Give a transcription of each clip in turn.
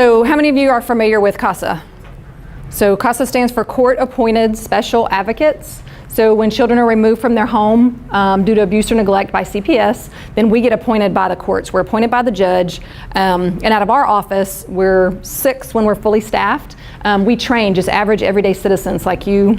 So how many of you are familiar with CASA? So CASA stands for Court-Appointed Special Advocates. So when children are removed from their home due to abuse or neglect by CPS, then we get appointed by the courts. We're appointed by the judge, and out of our office, we're 6 when we're fully staffed. We train just average everyday citizens like you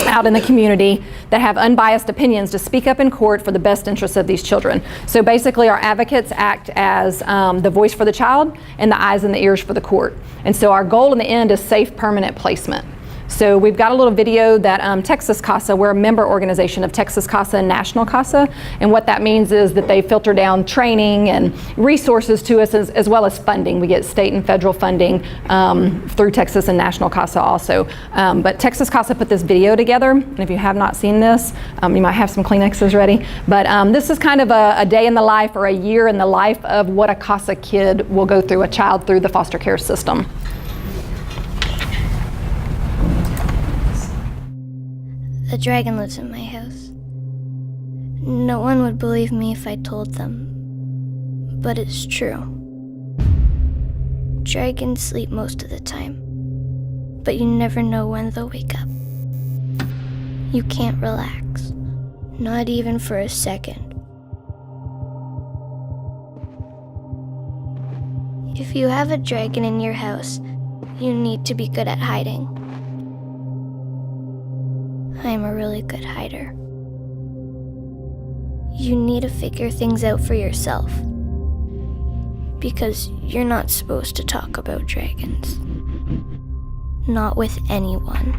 out in the community that have unbiased opinions to speak up in court for the best interests of these children. So basically our advocates act as the voice for the child and the eyes and the ears for the court. And so our goal in the end is safe permanent placement. So we've got a little video that Texas CASA, we're a member organization of Texas CASA and National CASA, and what that means is that they filter down training and resources to us as well as funding. We get state and federal funding through Texas and National CASA also. But Texas CASA put this video together, and if you have not seen this, you might have some Kleenexes ready, but this is kind of a day in the life or a year in the life of what a CASA kid will go through, a child through the foster care system. A dragon lives in my house. No one would believe me if I told them, but it's true. Dragons sleep most of the time, but you never know when they'll wake up. You can't relax, not even for a second. If you have a dragon in your house, you need to be good at hiding. I'm a really good hider. You need to figure things out for yourself, because you're not supposed to talk about dragons. Not with anyone.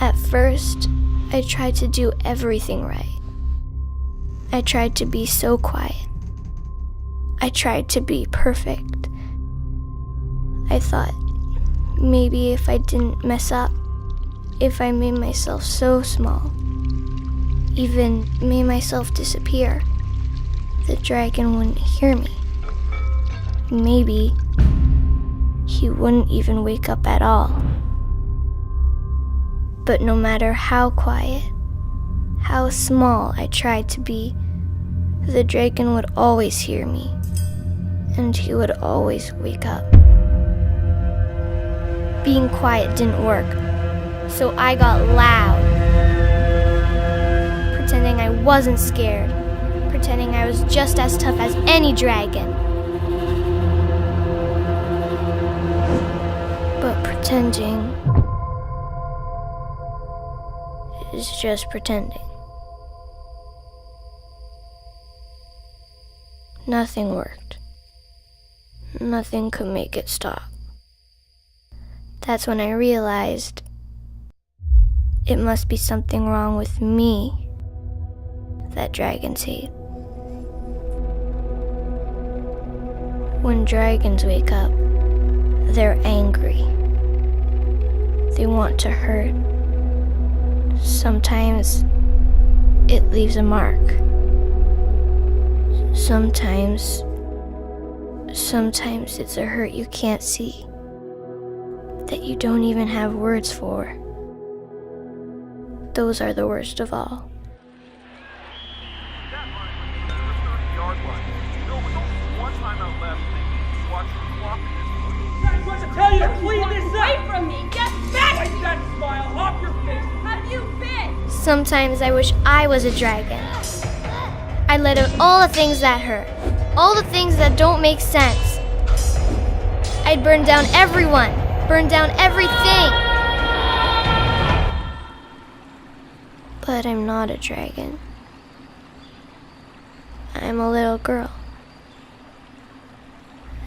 At first, I tried to do everything right. I tried to be so quiet. I tried to be perfect. I thought, maybe if I didn't mess up, if I made myself so small, even made myself disappear, the dragon wouldn't hear me. Maybe he wouldn't even wake up at all. But no matter how quiet, how small I tried to be, the dragon would always hear me, and he would always wake up. Being quiet didn't work, so I got loud, pretending I wasn't scared, pretending I was just as tough as any dragon. But pretending is just pretending. Nothing worked. Nothing could make it stop. That's when I realized it must be something wrong with me that dragons hate. When dragons wake up, they're angry. They want to hurt. Sometimes it leaves a mark. Sometimes it's a hurt you can't see, that you don't even have words for. Those are the worst of all. I tell you to clean this up! Away from me! Get back! Wipe that smile off your face! Have you been? Sometimes I wish I was a dragon. I'd let out all the things that hurt, all the things that don't make sense. I'd burn down everyone, burn down everything. But I'm not a dragon. I'm a little girl.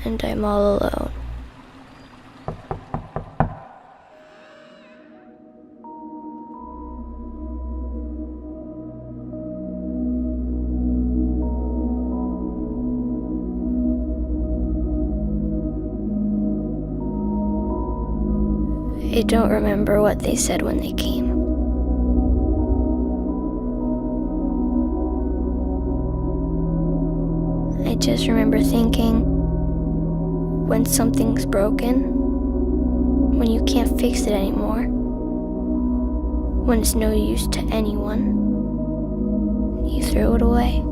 And I'm all alone. I don't remember what they said when they came. I just remember thinking, when something's broken, when you can't fix it anymore, when it's no use to anyone, you throw it away.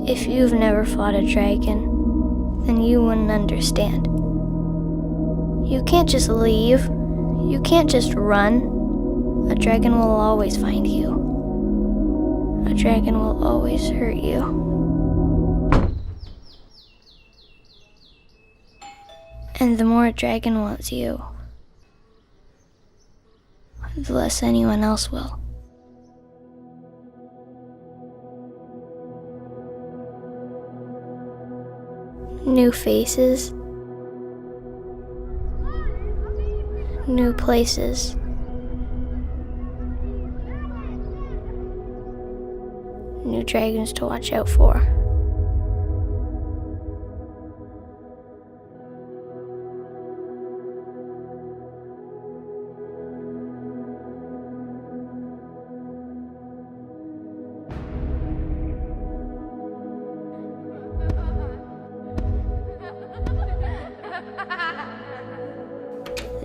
If you've never fought a dragon, then you wouldn't understand. You can't just leave. You can't just run. A dragon will always find you. A dragon will always hurt you. And the more a dragon wants you, the less anyone else will. New faces, new places, new dragons to watch out for.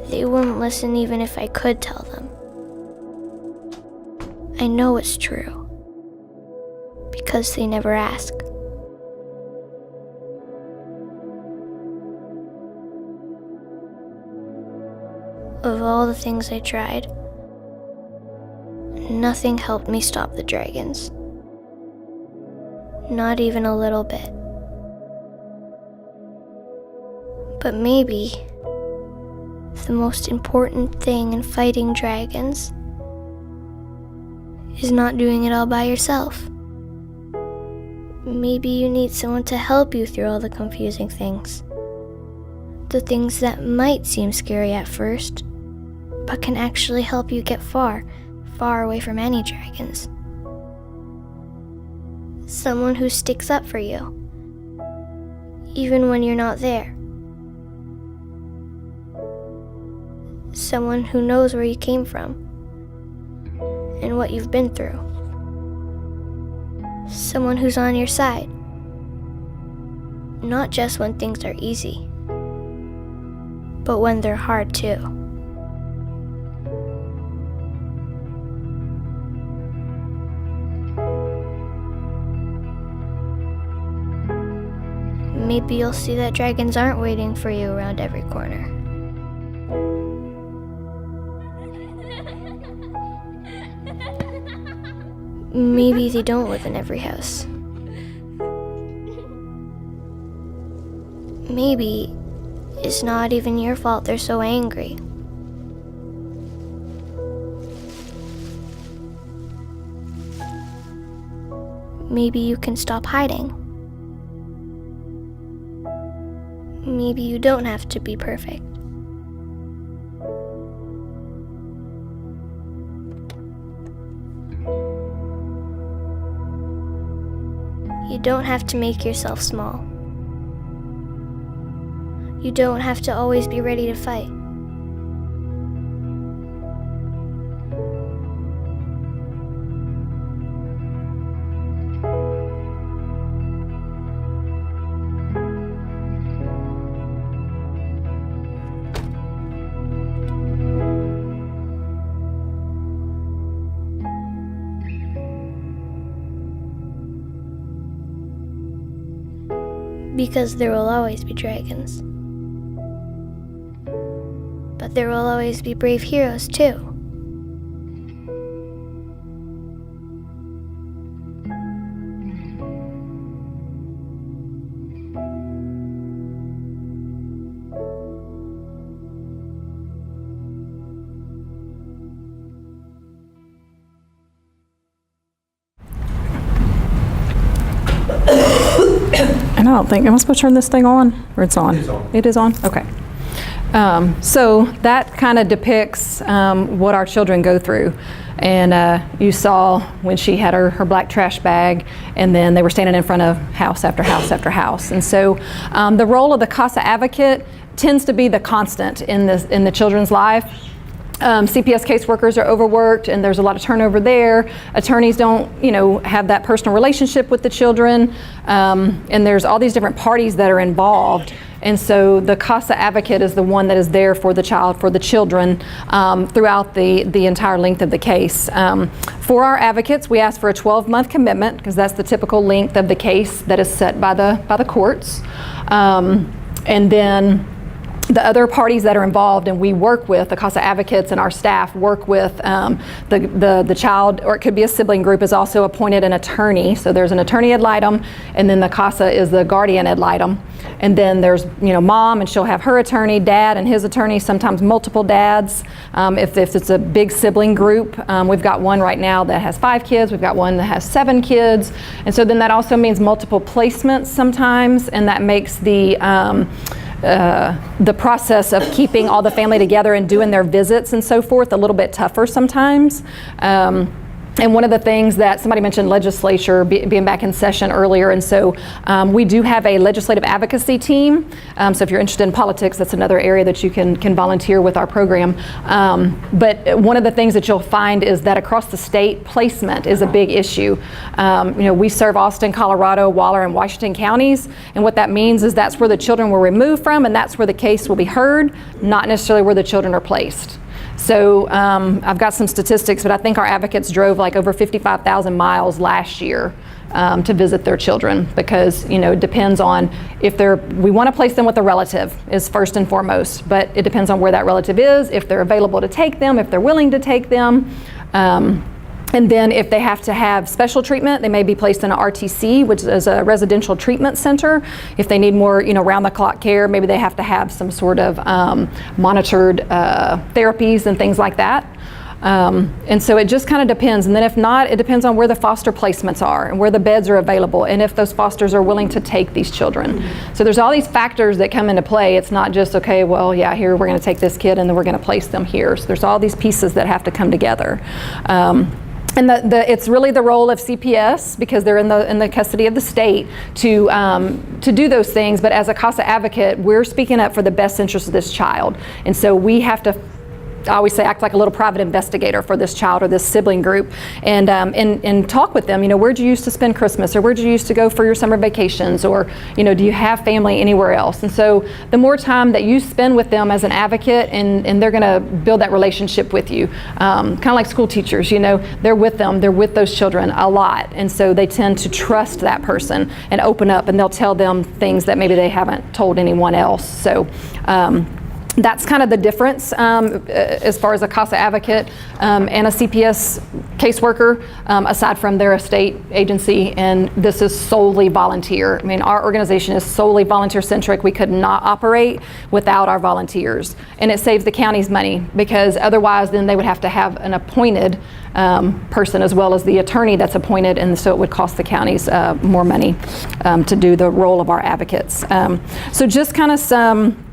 They wouldn't listen even if I could tell them. I know it's true, because they never ask. Of all the things I tried, nothing helped me stop the dragons. Not even a little bit. But maybe the most important thing in fighting dragons is not doing it all by yourself. Maybe you need someone to help you through all the confusing things. The things that might seem scary at first, but can actually help you get far, far away from any dragons. Someone who sticks up for you, even when you're not there. Someone who knows where you came from and what you've been through. Someone who's on your side, not just when things are easy, but when they're hard too. Maybe you'll see that dragons aren't waiting for you around every corner. Maybe they don't live in every house. Maybe it's not even your fault they're so angry. Maybe you can stop hiding. Maybe you don't have to be perfect. You don't have to make yourself small. You don't have to always be ready to fight. Because there will always be dragons. But there will always be brave heroes too. And I don't think, am I supposed to turn this thing on? Or it's on? It is on. It is on? Okay. So that kind of depicts what our children go through. And you saw when she had her black trash bag, and then they were standing in front of house after house after house. And so the role of the CASA advocate tends to be the constant in the children's life. CPS caseworkers are overworked and there's a lot of turnover there. Attorneys don't, have that personal relationship with the children. And there's all these different parties that are involved. And so the CASA advocate is the one that is there for the child, for the children, throughout the entire length of the case. For our advocates, we ask for a 12-month commitment because that's the typical length of the case that is set by the courts. And then the other parties that are involved and we work with, the CASA advocates and our staff work with the child, or it could be a sibling group, is also appointed an attorney. So there's an attorney ad litem, and then the CASA is the guardian ad litem. And then there's, mom, and she'll have her attorney, dad and his attorney, sometimes multiple dads. If it's a big sibling group, we've got one right now that has 5 kids, we've got one that has 7 kids. And so then that also means multiple placements sometimes, and that makes the process of keeping all the family together and doing their visits and so forth a little bit tougher sometimes. And one of the things that somebody mentioned, legislature being back in session earlier, and so we do have a legislative advocacy team. So if you're interested in politics, that's another area that you can volunteer with our program. But one of the things that you'll find is that across the state, placement is a big issue. We serve Austin, Colorado, Waller, and Washington counties, and what that means is that's where the children were removed from, and that's where the case will be heard, not necessarily where the children are placed. So I've got some statistics, but I think our advocates drove like over 55,000 miles last year to visit their children because, it depends on if we want to place them with a relative is first and foremost, but it depends on where that relative is, if they're available to take them, if they're willing to take them. And then if they have to have special treatment, they may be placed in an RTC, which is a residential treatment center. If they need more, round-the-clock care, maybe they have to have some sort of monitored therapies and things like that. And so it just kind of depends. And then if not, it depends on where the foster placements are and where the beds are available and if those fosters are willing to take these children. So there's all these factors that come into play. It's not just, okay, well, yeah, here we're going to take this kid and then we're going to place them here. So there's all these pieces that have to come together. And it's really the role of CPS because they're in the custody of the state to do those things. But as a CASA advocate, we're speaking up for the best interest of this child, and so we have to, I always say, act like a little private investigator for this child or this sibling group, and talk with them. Where'd you used to spend Christmas, or where'd you used to go for your summer vacations, or do you have family anywhere else? And so the more time that you spend with them as an advocate, and they're going to build that relationship with you, kind of like school teachers. They're with them, they're with those children a lot, and so they tend to trust that person and open up, and they'll tell them things that maybe they haven't told anyone else. So. That's kind of the difference as far as a CASA advocate and a CPS caseworker, aside from their state agency, and this is solely volunteer. I mean, our organization is solely volunteer-centric. We could not operate without our volunteers, and it saves the counties money because otherwise then they would have to have an appointed person as well as the attorney that's appointed, and so it would cost the counties more money to do the role of our advocates. So just kind of some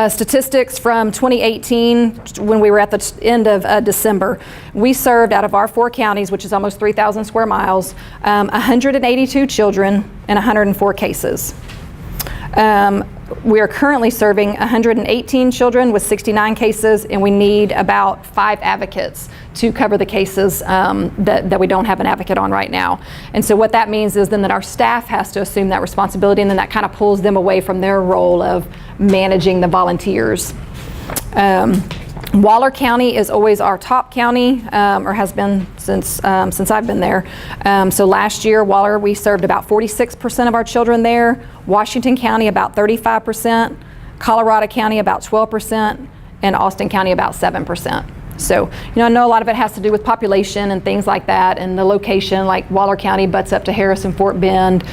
statistics from 2018 when we were at the end of December. We served out of our 4 counties, which is almost 3,000 square miles, 182 children and 104 cases. We are currently serving 118 children with 69 cases, and we need about 5 advocates to cover the cases that we don't have an advocate on right now. And so what that means is then that our staff has to assume that responsibility, and then that kind of pulls them away from their role of managing the volunteers. Waller County is always our top county, or has been since I've been there. So last year, Waller, we served about 46% of our children there. Washington County, about 35%. Colorado County, about 12%. And Austin County, about 7%. So, I know a lot of it has to do with population and things like that, and the location, like Waller County butts up to Harrison, Fort Bend,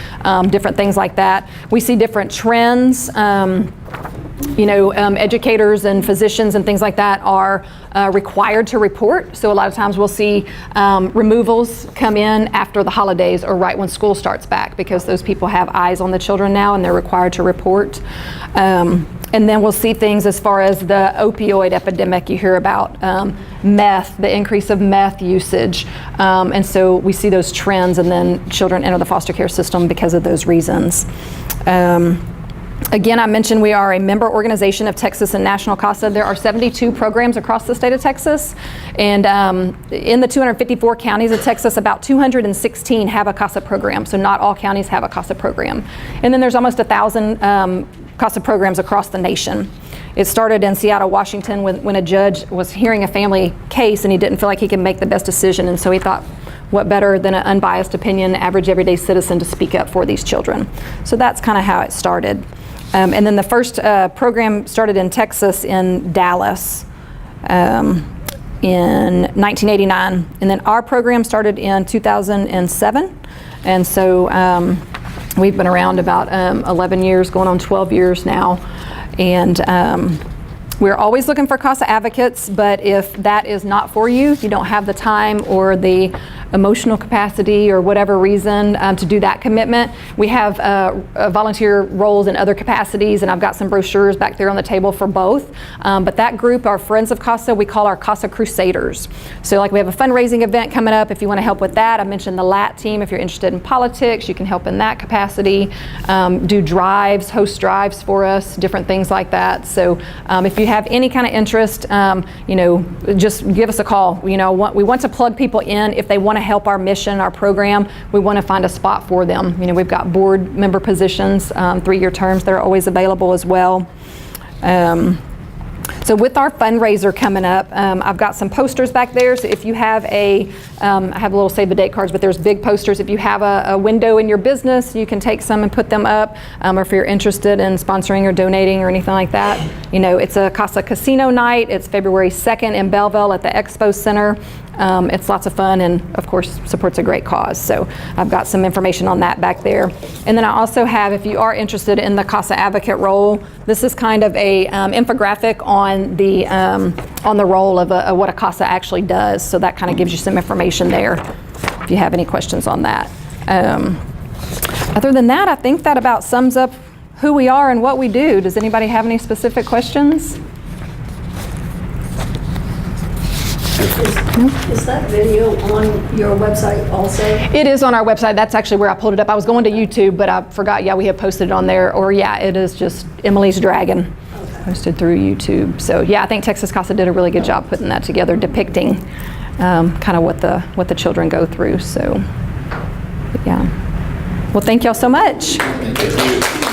different things like that. We see different trends. Educators and physicians and things like that are required to report. So a lot of times we'll see removals come in after the holidays or right when school starts back because those people have eyes on the children now and they're required to report. And then we'll see things as far as the opioid epidemic you hear about, meth, the increase of meth usage. And so we see those trends, and then children enter the foster care system because of those reasons. Again, I mentioned we are a member organization of Texas and National CASA. There are 72 programs across the state of Texas, and in the 254 counties of Texas, about 216 have a CASA program, so not all counties have a CASA program. And then there's almost 1,000 CASA programs across the nation. It started in Seattle, Washington, when a judge was hearing a family case and he didn't feel like he could make the best decision, and so he thought, what better than an unbiased opinion, average everyday citizen to speak up for these children. So that's kind of how it started. And then the first program started in Texas in Dallas in 1989. And then our program started in 2007. And so we've been around about 11 years, going on 12 years now. And we're always looking for CASA advocates, but if that is not for you, if you don't have the time or the emotional capacity or whatever reason to do that commitment, we have volunteer roles in other capacities, and I've got some brochures back there on the table for both. But that group, our Friends of CASA, we call our CASA Crusaders. So like we have a fundraising event coming up if you want to help with that. I mentioned the LAT team. If you're interested in politics, you can help in that capacity. Do drives, host drives for us, different things like that. So if you have any kind of interest, just give us a call. We want to plug people in if they want to help our mission, our program. We want to find a spot for them. We've got board member positions, 3-year terms that are always available as well. So with our fundraiser coming up, I've got some posters back there. So if you have I have little save the date cards, but there's big posters. If you have a window in your business, you can take some and put them up. Or if you're interested in sponsoring or donating or anything like that, it's a CASA Casino night. It's February 2nd in Belleville at the Expo Center. It's lots of fun and, of course, supports a great cause. So I've got some information on that back there. And then I also have, if you are interested in the CASA advocate role, this is kind of a infographic on the role of what a CASA actually does. So that kind of gives you some information there if you have any questions on that. Other than that, I think that about sums up who we are and what we do. Does anybody have any specific questions? Is that video on your website also? It is on our website. That's actually where I pulled it up. I was going to YouTube, but I forgot. Yeah, we have posted it on there. Or yeah, it is just Emily's Dragon, posted through YouTube. So yeah, I think Texas CASA did a really good job putting that together, depicting kind of what the children go through. So but yeah. Well, thank y'all so much. Thank you.